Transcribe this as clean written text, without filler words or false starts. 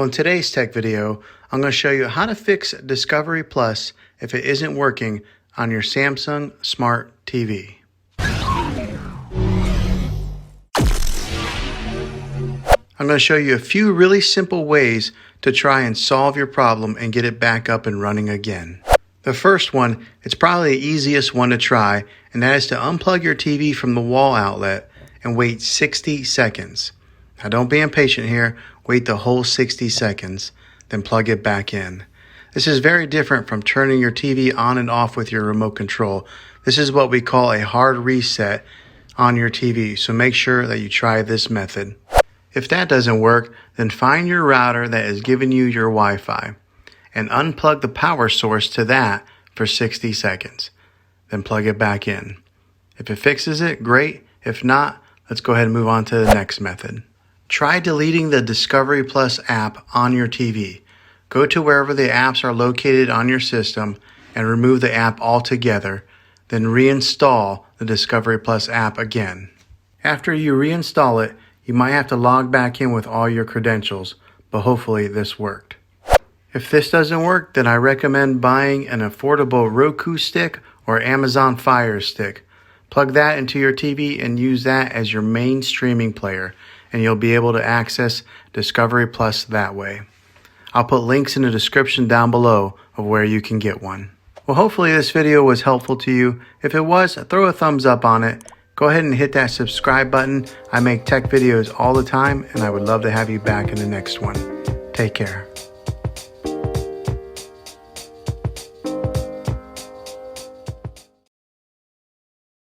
Well, in today's tech video, I'm going to show you how to fix Discovery Plus if it isn't working on your Samsung Smart TV. I'm going to show you a few really simple ways to try and solve your problem and get it back up and running again. The first one, it's probably the easiest one to try, and that is to unplug your TV from the wall outlet and wait 60 seconds. Now don't be impatient here, wait the whole 60 seconds, then plug it back in. This is very different from turning your TV on and off with your remote control. This is what we call a hard reset on your TV, so make sure that you try this method. If that doesn't work, then find your router that is giving you your Wi-Fi and unplug the power source to that for 60 seconds. Then plug it back in. If it fixes it, great. If not, let's go ahead and move on to the next method. Try deleting the Discovery Plus app on your TV. Go to wherever the apps are located on your system and remove the app altogether. Then reinstall the Discovery Plus app again. After you reinstall it, you might have to log back in with all your credentials, but hopefully this worked. If this doesn't work, then I recommend buying an affordable Roku stick or Amazon Fire Stick. Plug that into your TV and use that as your main streaming player, and you'll be able to access Discovery Plus that way. I'll put links in the description down below of where you can get one. Well, hopefully this video was helpful to you. If it was, throw a thumbs up on it. Go ahead and hit that subscribe button. I make tech videos all the time, and I would love to have you back in the next one. Take care.